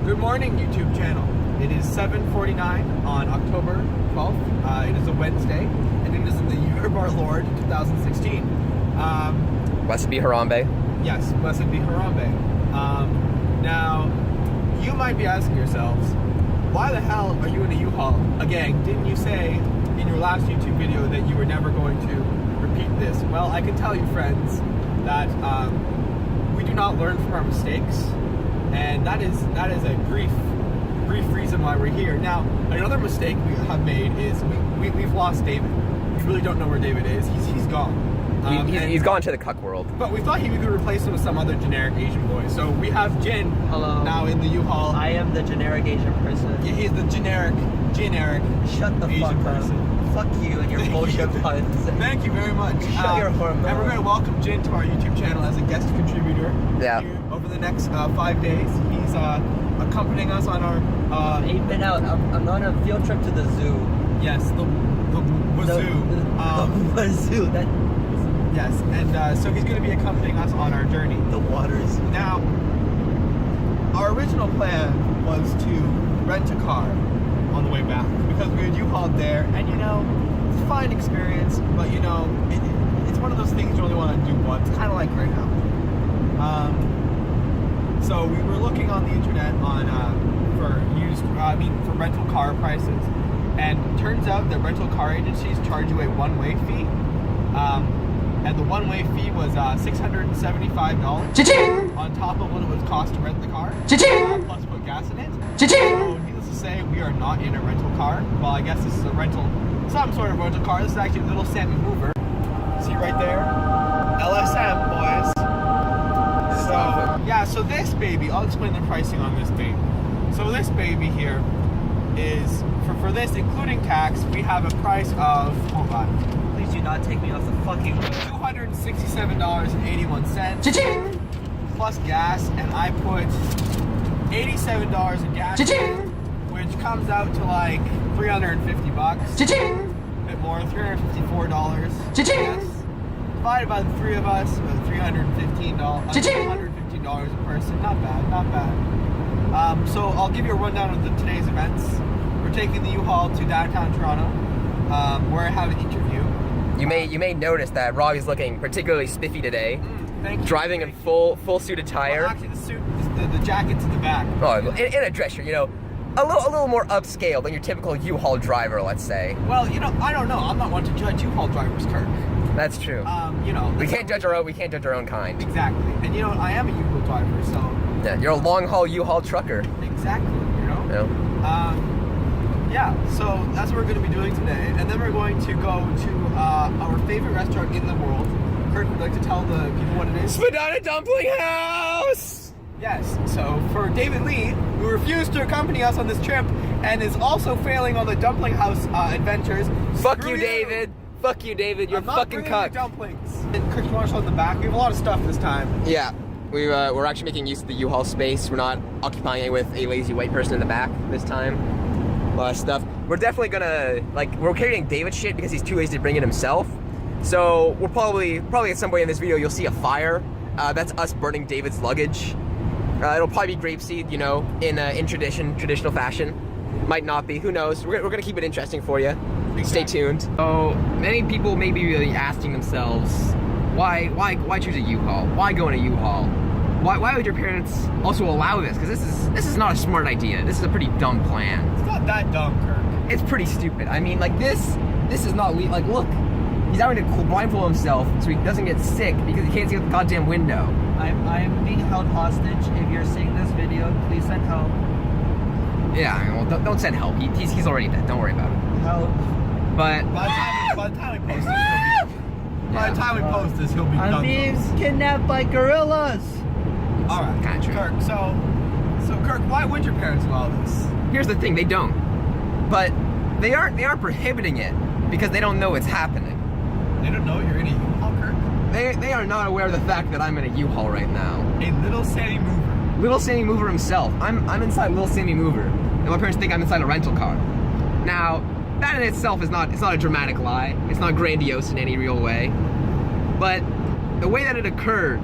Good morning, YouTube channel. It is 7:49 on October 12th. It is a Wednesday, and it is in the year of our Lord, 2016. Blessed be Harambe. Yes, blessed be Harambe. Now, you might be asking yourselves, why the hell are you in a U-Haul? Again, didn't you say in your last YouTube video that you were never going to repeat this? Well, I can tell you, friends, that we do not learn from our mistakes, and that is a brief reason why we're here. Now, another mistake we have made is we've lost David. We really don't know where David is. He's gone. He's gone to the cuck world. But we thought we could replace him with some other generic Asian boy. So we have Jin. Hello. Now in the U-Haul. I am the generic Asian person. Yeah, he's the generic Shut the Asian fuck person. up. Fuck you and your bullshit puns. Thank you very much. Shut your whore mouth. And we're going to welcome Jin to our YouTube channel as a guest contributor. Yeah. Here over the next 5 days. He's accompanying us on our... Ain't been out. I'm on a field trip to the zoo. Yes, the wazoo. The wazoo. Yes, and so he's going to be accompanying us on our journey. The waters. Now, our original plan was to rent a car on the way back because we had U-Hauled there, and you know, it's a fine experience, but you know, it's one of those things you only want to do once, kind of like right now. So we were looking on the internet for rental car prices, and it turns out that rental car agencies charge you a one-way fee. And the one-way fee was $675 Cha-ching! on top of what it would cost to rent the car, Cha-ching! plus put gas in it. Cha-ching! So needless to say, we are not in a rental car. Well, I guess this is some sort of rental car. This is actually a little Sammy mover. See right there? LSM, boys. So, yeah, so this baby, I'll explain the pricing on this thing. So this baby here is, for this, including tax, we have a price of, hold on. Please do not take me off the fucking road. $267.81 Cha-ching! plus gas, and I put $87 in gas, Cha-ching! which comes out to like 350 bucks. Cha-ching! A bit more, $354. Cha-ching! Yes. Divided by the three of us, about $315. Cha-ching! $115 a person. Not bad, not bad. So I'll give you a rundown of today's events. We're taking the U-Haul to downtown Toronto, where I have an interview. You may notice that Robbie's looking particularly spiffy today. Thank you. Driving in full suit attire. Well, actually, the suit, the jacket's in the back. Oh, in a dress shirt, you know, a little more upscale than your typical U-Haul driver, let's say. Well, you know, I don't know. I'm not one to judge U-Haul drivers, Kirk. That's true. You know, We can't judge our own kind. Exactly. And you know, I am a U-Haul driver, so. Yeah, you're a long haul U-Haul trucker. Exactly. You know. Yeah. Yeah. So that's what we're going to be doing today, and then we're going to go to our favorite restaurant in the world. Kirk would like to tell the people what it is. Spadina Dumpling House. Yes. So for David Lee, who refused to accompany us on this trip and is also failing on the Dumpling House adventures. Fuck screw you, David. Fuck you, David. You're I'm not fucking bringing cuck. you dumplings. And Kirk, you want to show in the back? We have a lot of stuff this time. Yeah. We're actually making use of the U-Haul space. We're not occupying it with a lazy white person in the back this time. A lot of stuff. We're definitely gonna, we're carrying David's shit because he's too lazy to bring it himself. So we'll probably at some point in this video you'll see a fire. That's us burning David's luggage. It'll probably be grapeseed, you know, in traditional fashion. Might not be. Who knows? We're gonna keep it interesting for you. Exactly. Stay tuned. So many people may be really asking themselves, why choose a U-Haul? Why go in a U-Haul? Why would your parents also allow this? Because this is not a smart idea. This is a pretty dumb plan. It's not that dumb, Kirk. It's pretty stupid. I mean, this is not look. He's having to blindfold himself so he doesn't get sick because he can't see out the goddamn window. I'm being held hostage. If you're seeing this video, please send help. Yeah, well, don't send help. He's already dead. Don't worry about it. Help. But By the time we post this, he'll be I'm done. being kidnapped by gorillas. All right, Kinda true. Kirk. So Kirk, why would your parents allow this? here's the thing: they don't. But they aren't prohibiting it because they don't know it's happening. They don't know you're in a U-Haul, Kirk. They are not aware of the fact that I'm in a U-Haul right now. A little Sammy mover. Little Sammy Mover himself. I'm inside Little Sammy Mover, and my parents think I'm inside a rental car. Now, that in itself is not a dramatic lie. It's not grandiose in any real way. But the way that it occurred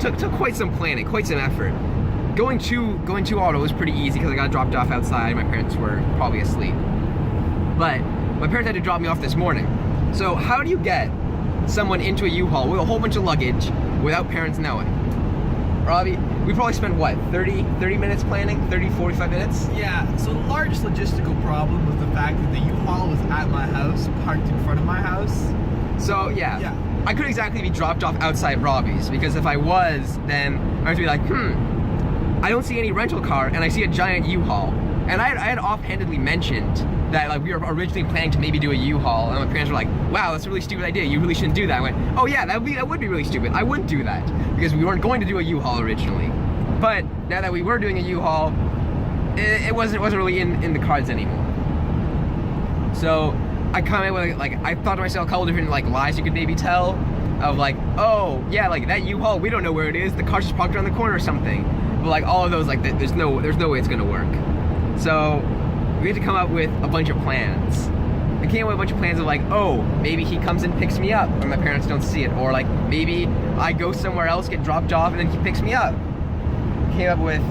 took quite some planning, quite some effort. going to auto was pretty easy because I got dropped off outside. My parents were probably asleep. But my parents had to drop me off this morning. So how do you get someone into a U-Haul with a whole bunch of luggage without parents knowing? Robbie, we probably spent what, 30 minutes planning? 30, 45 minutes? Yeah, so the largest logistical problem was the fact that the U-Haul was at my house, parked in front of my house. So yeah. I couldn't exactly be dropped off outside Robbie's, because if I was, then I would be like, I don't see any rental car and I see a giant U-Haul. And I had offhandedly mentioned that like we were originally planning to maybe do a U-Haul, and my parents were like, wow, that's a really stupid idea, you really shouldn't do that. I went, oh yeah, that would be really stupid. I wouldn't do that, because we weren't going to do a U-Haul originally. But now that we were doing a U-Haul, it wasn't really in the cards anymore. So I kind of like, I thought to myself a couple different like lies you could maybe tell, of like, oh yeah, like that U-Haul, we don't know where it is, the car's just parked around the corner or something. But like all of those, like there's no way it's gonna work. So we had to come up with a bunch of plans. I came up with a bunch of plans of like, oh, maybe he comes and picks me up when my parents don't see it, or like maybe I go somewhere else, get dropped off, and then he picks me up. Came up with,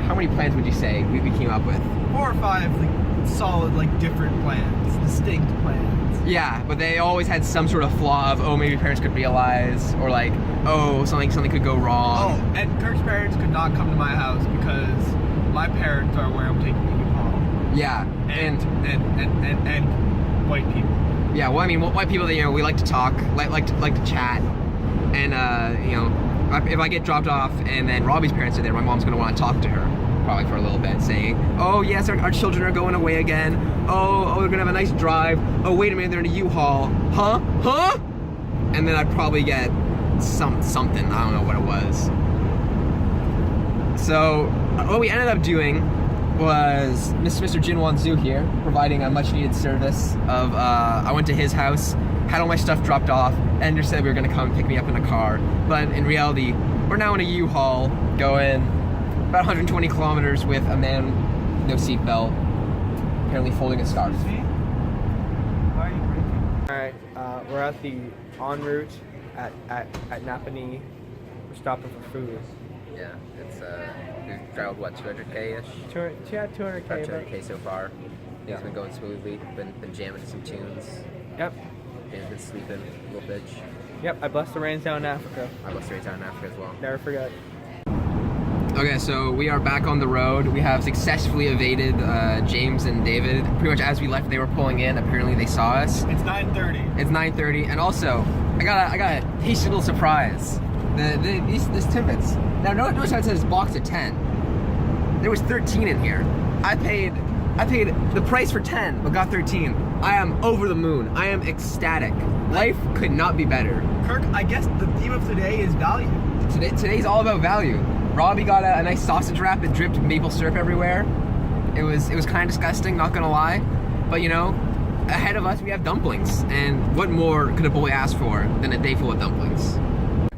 how many plans would you say we came up with? 4 or 5 like solid, like different plans, distinct plans. Yeah, but they always had some sort of flaw of, oh, maybe parents could realize, or like, oh, something could go wrong. Oh, and Kirk's parents could not come to my house because my parents are where I'm taking the U-Haul. Yeah, and white people. Yeah, well, I mean, white people, you know, we like to talk, like to chat, and you know, if I get dropped off and then Robbie's parents are there, my mom's gonna want to talk to her, probably for a little bit, saying, oh yes, our children are going away again. Oh, we're gonna have a nice drive. Oh, wait a minute, they're in a U-Haul. Huh? And then I'd probably get something. I don't know what it was. So what we ended up doing was Mr. Jinwon Zhu here, providing a much needed service of, I went to his house, had all my stuff dropped off, and just said we were gonna come pick me up in a car. But in reality, we're now in a U-Haul going about 120 kilometers with a man with no seatbelt, apparently folding a scarf. Why are you breaking? Alright, we're at the en route at Napanee. We're stopping for food. Yeah, it's we've traveled what, 200k-ish? 200k. About 200k so far. Things have been going smoothly. Been jamming to some tunes. Yep. James been sleeping, little bitch. Yep, I blessed the rains down in Africa. I blessed the rains down in Africa as well. Never forget. Okay, so we are back on the road. We have successfully evaded James and David. Pretty much as we left, they were pulling in. Apparently, they saw us. It's 9:30. It's 9:30, and also, I got a tasty little surprise. These Timbits. Now, notice how it says box of 10. There was 13 in here. I paid the price for 10, but got 13. I am over the moon. I am ecstatic. Life could not be better. Kirk, I guess the theme of today is value. Today's all about value. Robbie got a nice sausage wrap that dripped maple syrup everywhere. It was kind of disgusting, not gonna lie. But you know, ahead of us we have dumplings, and what more could a boy ask for than a day full of dumplings?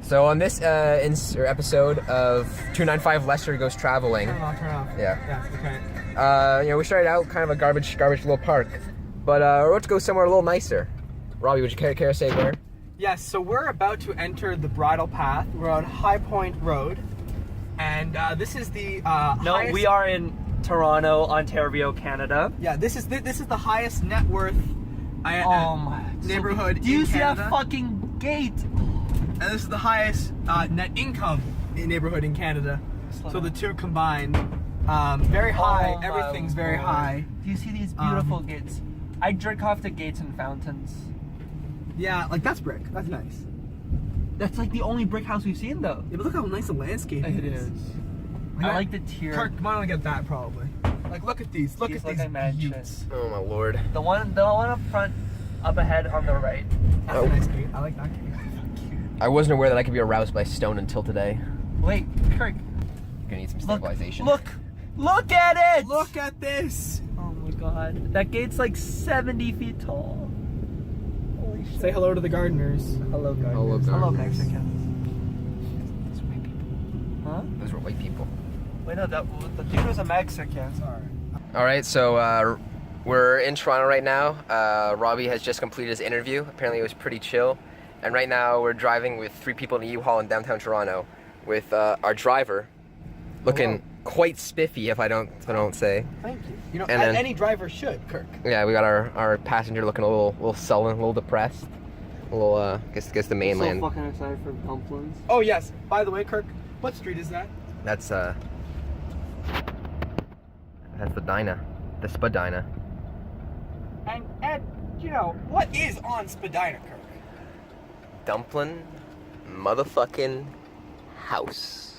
So on this episode of 295 Lester Goes Traveling. Turn off. Yeah. Okay. You know, we started out kind of a garbage little park, but we're about to go somewhere a little nicer. Robbie, would you care to say where? Yes, so we're about to enter the bridle path. We're on High Point Road, and this is the highest... we are in Toronto, Ontario, Canada. Yeah, this is the highest net worth neighborhood. Do you in see Canada. that fucking gate? And this is the highest net income neighborhood in Canada. So the two combined, very high. Oh, Everything's very high. Do you see these beautiful gates? I drink off the gates and fountains. Yeah, like that's brick. That's nice. That's like the only brick house we've seen, though. Yeah, but look how nice the landscape is. I like the tier. Kirk, why don't I get that probably? Like, look at these. Look These at look these like mansions. views. Oh my lord. The one up front, up ahead on the right. That's a nice gate. I like that gate. I wasn't aware that I could be aroused by stone until today. Wait, Kirk. You're gonna need some stabilization. Look at it! Look at this. Oh my god. That gate's like 70 feet tall. Holy shit. Say hello to the gardeners. Hello, gardeners. Hello, gardeners. Hello, Mexicans. Those were white people. Huh? Those were white people. Wait, no, the dude was a Mexican. Sorry. Alright, so we're in Toronto right now. Robbie has just completed his interview. Apparently it was pretty chill. And right now we're driving with 3 people in a U-Haul in downtown Toronto with our driver, looking quite spiffy, if I don't say. Thank you. You know, And then- any driver should, Kirk. Yeah, we got our passenger looking a little sullen, a little depressed, a little guess the mainland. So fucking excited for dumplings. Oh yes. By the way, Kirk, what street is that? That's the Spadina, the Spadina. And you know what is on Spadina, Kirk? Dumpling, motherfucking house.